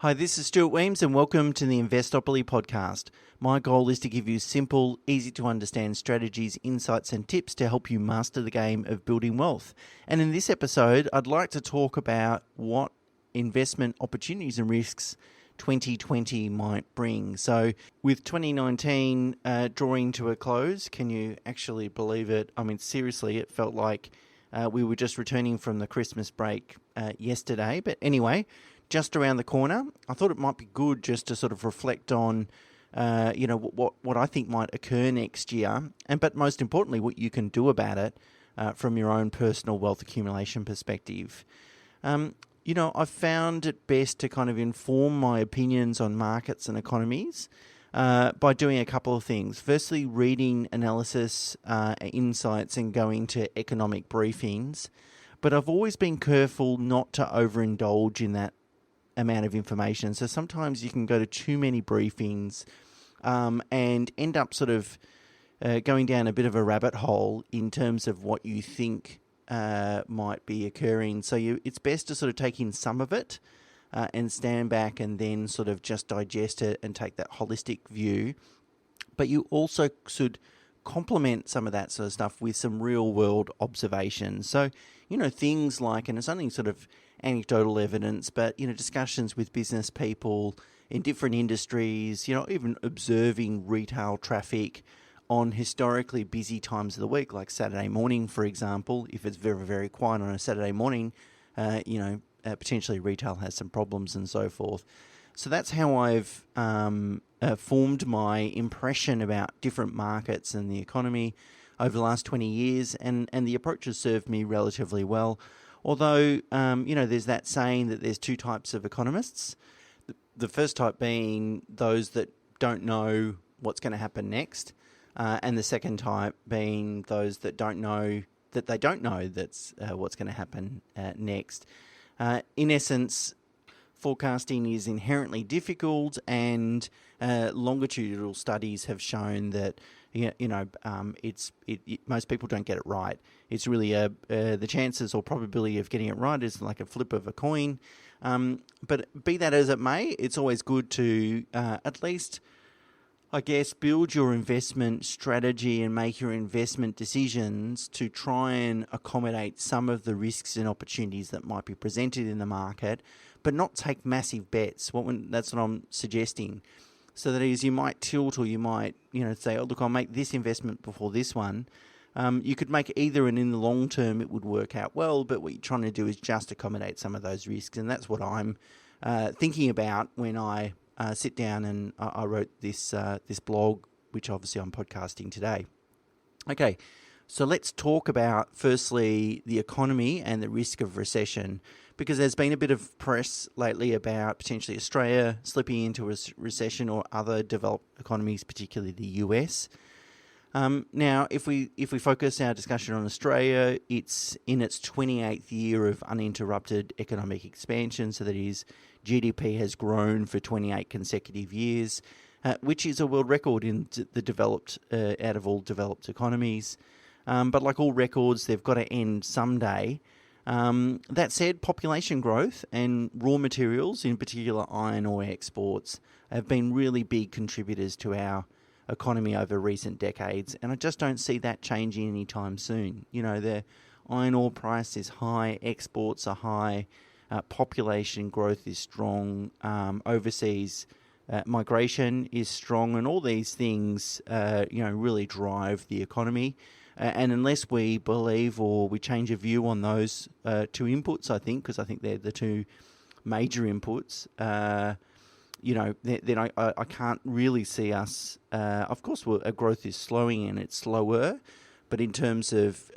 Hi, this is Stuart Weems and welcome to the Investopoly podcast. My goal is to give you simple, easy to understand strategies, insights and tips to help you master the game of building wealth. And in this episode, I'd like to talk about what investment opportunities and risks 2020 might bring. So with 2019 drawing to a close, can you actually believe it? I mean, seriously, it felt like we were just returning from the Christmas break yesterday. But anyway, just around the corner, I thought it might be good just to sort of reflect on, what I think might occur next year, but most importantly, what you can do about it from your own personal wealth accumulation perspective. I've found it best to kind of inform my opinions on markets and economies by doing a couple of things. Firstly, reading analysis, insights, and going to economic briefings. But I've always been careful not to overindulge in that amount of information. So sometimes you can go to too many briefings and end up sort of going down a bit of a rabbit hole in terms of what you think might be occurring. So it's best to sort of take in some of it and stand back and then sort of just digest it and take that holistic view. But you also should complement some of that sort of stuff with some real world observations. So, things like, and it's only sort of anecdotal evidence, but, discussions with business people in different industries, even observing retail traffic on historically busy times of the week, like Saturday morning, for example. If it's very, very quiet on a Saturday morning, potentially retail has some problems and so forth. So that's how I've formed my impression about different markets and the economy over the last 20 years, and the approach has served me relatively well. Although, there's that saying that there's two types of economists. The first type being those that don't know what's going to happen next, and the second type being those that don't know that they don't know that's what's going to happen next. In essence, forecasting is inherently difficult, and longitudinal studies have shown that most people don't get it right. It's really the chances or probability of getting it right is like a flip of a coin. But be that as it may, it's always good to at least, I guess, build your investment strategy and make your investment decisions to try and accommodate some of the risks and opportunities that might be presented in the market, but not take massive bets. That's what I'm suggesting. So that is, you might tilt, or you might, say, oh, look, I'll make this investment before this one. You could make either, and in the long term, it would work out well. But what you're trying to do is just accommodate some of those risks, and that's what I'm thinking about when I sit down and I wrote this blog, which obviously I'm podcasting today. Okay, so let's talk about, firstly, the economy and the risk of recession, because there's been a bit of press lately about potentially Australia slipping into a recession, or other developed economies, particularly the US. Now, if we focus our discussion on Australia, it's in its 28th year of uninterrupted economic expansion. So that is, GDP has grown for 28 consecutive years, which is a world record in the developed, out of all developed economies. But like all records, they've got to end someday. That said, population growth and raw materials, in particular iron ore exports, have been really big contributors to our economy over recent decades, and I just don't see that changing anytime soon. The iron ore price is high, exports are high, population growth is strong, overseas migration is strong, and all these things, really drive the economy. And unless we believe or we change a view on those two inputs, I think, because I think they're the two major inputs, then I can't really see us. Of course, our growth is slowing and it's slower, but in terms of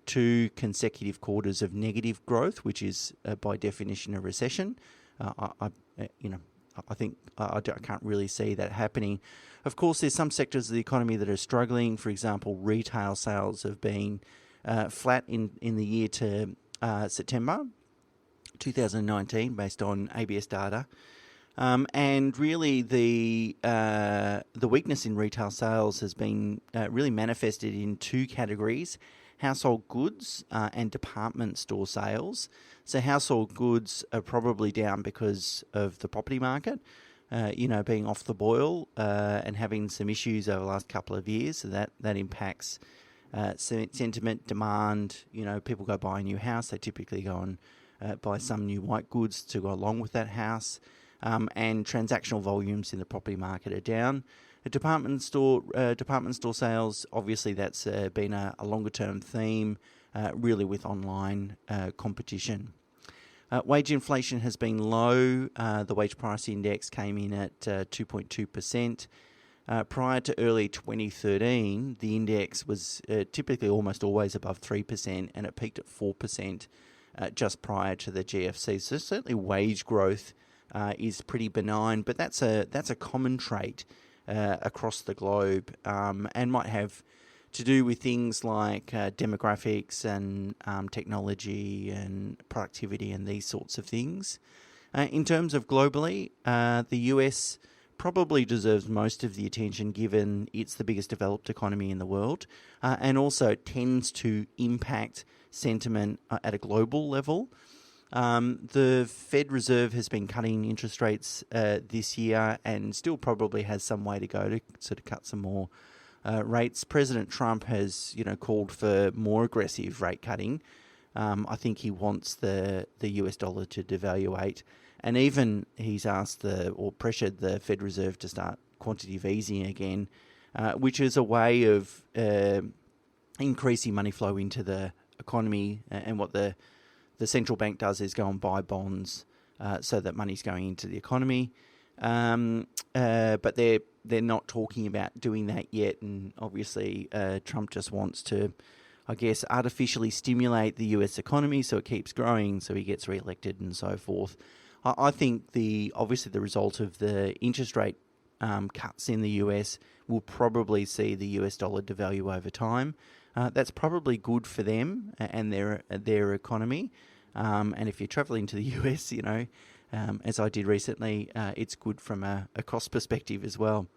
2 consecutive quarters of negative growth, which is by definition a recession, I think I can't really see that happening. Of course, there's some sectors of the economy that are struggling. For example, retail sales have been flat in the year to September 2019, based on ABS data. And really, the weakness in retail sales has been really manifested in 2 categories: household goods and department store sales. So household goods are probably down because of the property market, being off the boil and having some issues over the last couple of years. So that impacts sentiment, demand. People go buy a new house. They typically go and buy some new white goods to go along with that house. And transactional volumes in the property market are down. Department store sales, obviously that's been a longer term theme, really with online competition. Wage inflation has been low. The wage price index came in at 2.2%. Prior to early 2013, the index was typically almost always above 3%, and it peaked at 4% just prior to the GFC. So certainly wage growth is pretty benign, but that's a common trait across the globe, and might have to do with things like demographics and technology and productivity and these sorts of things. In terms of globally, the US probably deserves most of the attention given it's the biggest developed economy in the world, and also tends to impact sentiment at a global level. The Fed Reserve has been cutting interest rates this year and still probably has some way to go to sort of cut some more rates. President Trump has, called for more aggressive rate cutting. I think he wants the US dollar to devaluate, and even he's asked or pressured the Fed Reserve to start quantitative easing again, which is a way of increasing money flow into the economy. And what the central bank does is go and buy bonds so that money's going into the economy. But they're not talking about doing that yet. And obviously Trump just wants to, I guess, artificially stimulate the US economy so it keeps growing, so he gets re-elected and so forth. I think obviously the result of the interest rate cuts in the US will probably see the US dollar devalue over time. That's probably good for them and their economy. And if you're travelling to the US, as I did recently, it's good from a cost perspective as well.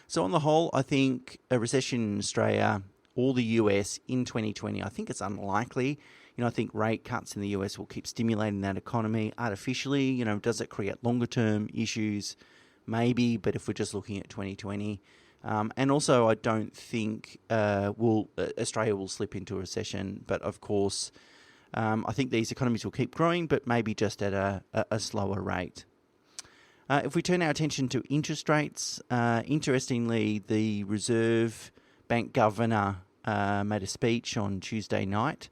So on the whole, I think a recession in Australia or the US in 2020, I think it's unlikely. I think rate cuts in the US will keep stimulating that economy artificially. Does it create longer term issues? Maybe, but if we're just looking at 2020. And also, I don't think Australia will slip into a recession. But of course, I think these economies will keep growing, but maybe just at a slower rate. If we turn our attention to interest rates, interestingly, the Reserve Bank Governor made a speech on Tuesday night,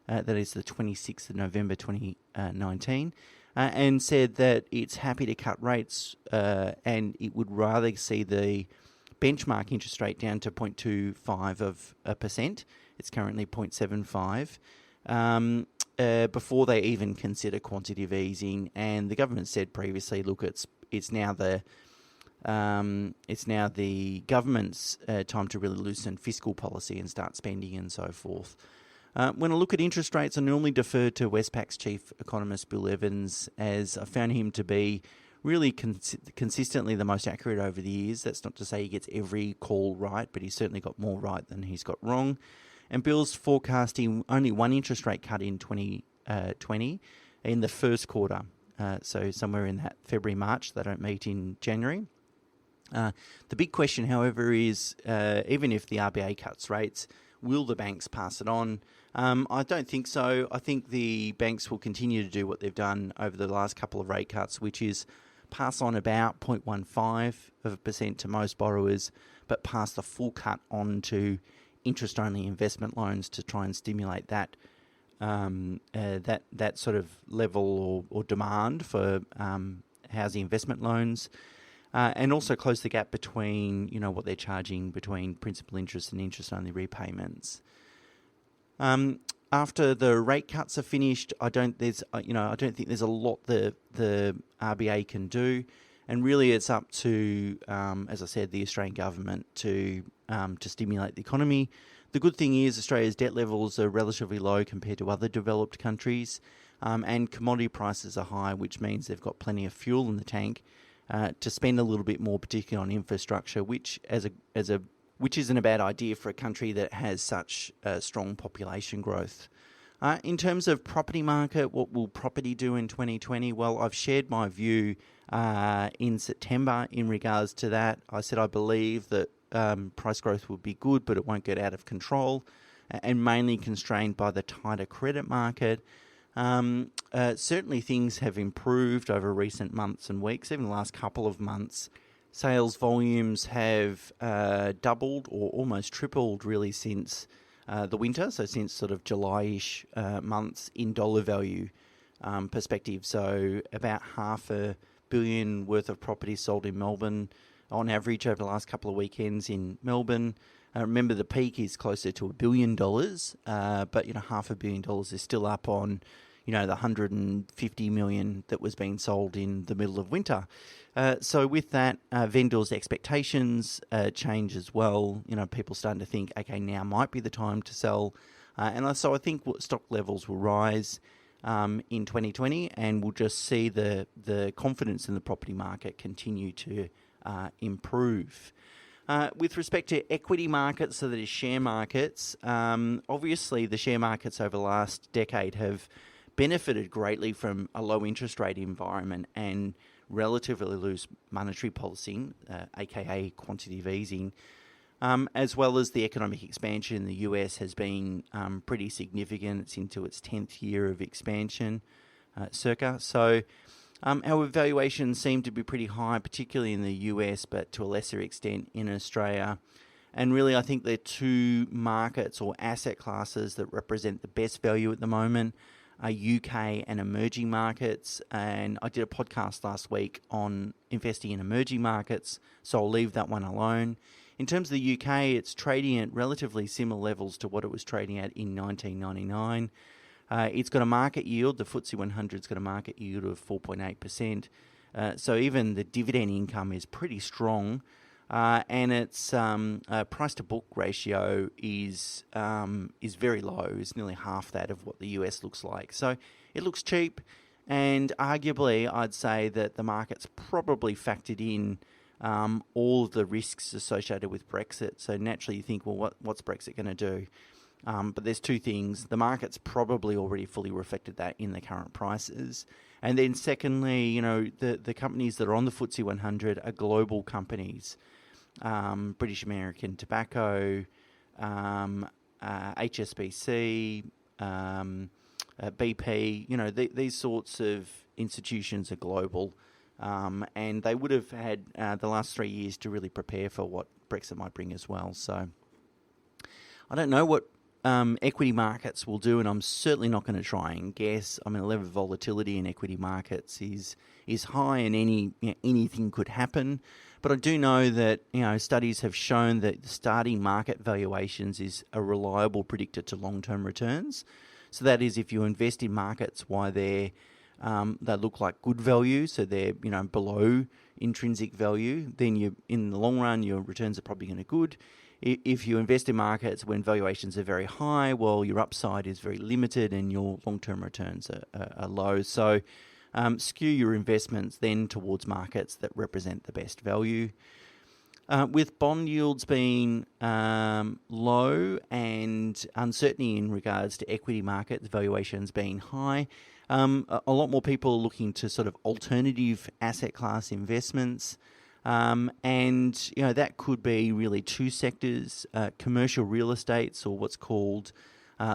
that is the 26th of November 2019, and said that it's happy to cut rates and it would rather see the benchmark interest rate down to 0.25%. It's currently 0.75 before they even consider quantitative easing. And the government said previously, look, it's now the government's time to really loosen fiscal policy and start spending and so forth. When I look at interest rates, I normally defer to Westpac's chief economist, Bill Evans, as I found him to be really consistently the most accurate over the years. That's not to say he gets every call right, but he's certainly got more right than he's got wrong. And Bill's forecasting only one interest rate cut in 2020 in the first quarter, so somewhere in that February-March. They don't meet in January. The big question, however, is even if the RBA cuts rates, will the banks pass it on? I don't think so. I think the banks will continue to do what they've done over the last couple of rate cuts, which is pass on about 0.15% to most borrowers, but pass the full cut on to interest-only investment loans to try and stimulate that sort of level or demand for housing investment loans. And also close the gap between, what they're charging between principal interest and interest-only repayments. After the rate cuts are finished, I don't think there's a lot the RBA can do, and really it's up to, as I said, the Australian government to stimulate the economy. The good thing is Australia's debt levels are relatively low compared to other developed countries, and commodity prices are high, which means they've got plenty of fuel in the tank to spend a little bit more, particularly on infrastructure, which as a which isn't a bad idea for a country that has such strong population growth. In terms of property market, what will property do in 2020? Well, I've shared my view in September in regards to that. I said I believe that price growth will be good, but it won't get out of control, and mainly constrained by the tighter credit market. Certainly things have improved over recent months and weeks, even the last couple of months. Sales volumes have doubled or almost tripled really since the winter, so since sort of July-ish months in dollar value perspective. So about $500 million worth of property sold in Melbourne on average over the last couple of weekends in Melbourne. Remember, the peak is closer to $1 billion, but $500 million is still up on the 150 million that was being sold in the middle of winter. So with that, vendors' expectations change as well. People starting to think, okay, now might be the time to sell. And so I think stock levels will rise in 2020, and we'll just see the confidence in the property market continue to improve. With respect to equity markets, so that is share markets, obviously the share markets over the last decade have benefited greatly from a low interest rate environment and relatively loose monetary policy, aka quantitative easing, as well as the economic expansion in the US has been pretty significant. It's into its 10th year of expansion, circa. So our valuations seem to be pretty high, particularly in the US, but to a lesser extent in Australia. And really, I think there are two markets or asset classes that represent the best value at the moment are UK and emerging markets. And I did a podcast last week on investing in emerging markets, so I'll leave that one alone. In terms of the UK, it's trading at relatively similar levels to what it was trading at in 1999. It's got a market yield, the FTSE 100's got a market yield of 4.8%. So even the dividend income is pretty strong. And its price-to-book ratio is very low. It's nearly half that of what the US looks like. So it looks cheap, and arguably I'd say that the market's probably factored in all of the risks associated with Brexit. So naturally you think, well, what's Brexit going to do? But there's two things. The market's probably already fully reflected that in the current prices. And then secondly, the companies that are on the FTSE 100 are global companies. British American Tobacco, HSBC, BP, these sorts of institutions are global, and they would have had the last 3 years to really prepare for what Brexit might bring as well. So I don't know what equity markets will do, and I'm certainly not going to try and guess. I mean, the level of volatility in equity markets is high, and anything could happen. But I do know that studies have shown that the starting market valuations is a reliable predictor to long-term returns. So that is, if you invest in markets while they look like good value, so they're below intrinsic value, then in the long run your returns are probably going to be good. If you invest in markets when valuations are very high, well, your upside is very limited and your long-term returns are low. So skew your investments then towards markets that represent the best value. With bond yields being low and uncertainty in regards to equity market valuations being high, a lot more people are looking to sort of alternative asset class investments. And that could be really two sectors, commercial real estates, or what's called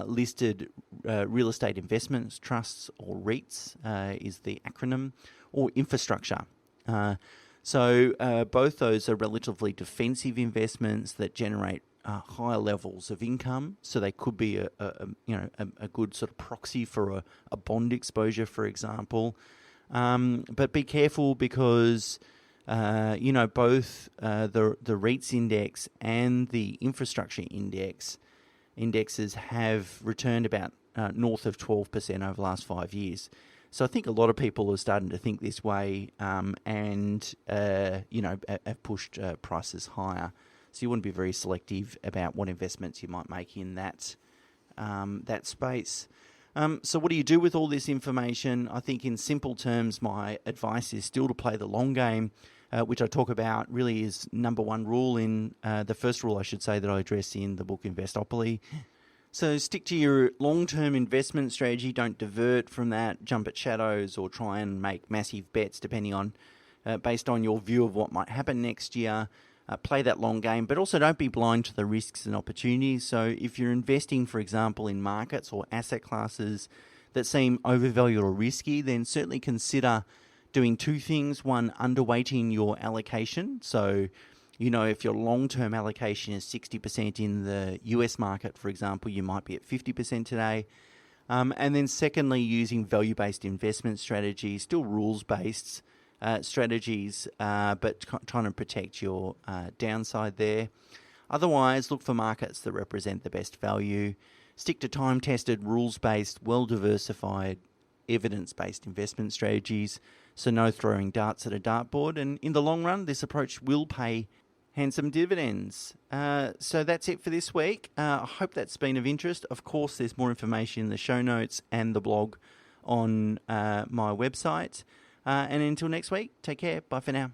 listed real estate investments trusts, or REITs is the acronym, or infrastructure. So both those are relatively defensive investments that generate higher levels of income. So they could be a good sort of proxy for a bond exposure, for example. But be careful because both the REITs index and the infrastructure indexes have returned about north of 12% over the last 5 years. So I think a lot of people are starting to think this way, and have pushed prices higher. So you want to be very selective about what investments you might make in that space. So what do you do with all this information? I think in simple terms, my advice is still to play the long game. which I talk about, really is number one rule in the first rule, I should say, that I address in the book Investopoly. So stick to your long-term investment strategy. Don't divert from that, jump at shadows, or try and make massive bets depending on, based on your view of what might happen next year. Play that long game, but also don't be blind to the risks and opportunities. So if you're investing, for example, in markets or asset classes that seem overvalued or risky, then certainly consider doing two things. One, underweighting your allocation. So, if your long-term allocation is 60% in the US market, for example, you might be at 50% today. And then secondly, using value-based investment strategies, still rules-based strategies, but trying to protect your downside there. Otherwise, look for markets that represent the best value. Stick to time-tested, rules-based, well-diversified, evidence-based investment strategies. So no throwing darts at a dartboard. And in the long run, this approach will pay handsome dividends. So that's it for this week. I hope that's been of interest. Of course, there's more information in the show notes and the blog on my website. And until next week, take care. Bye for now.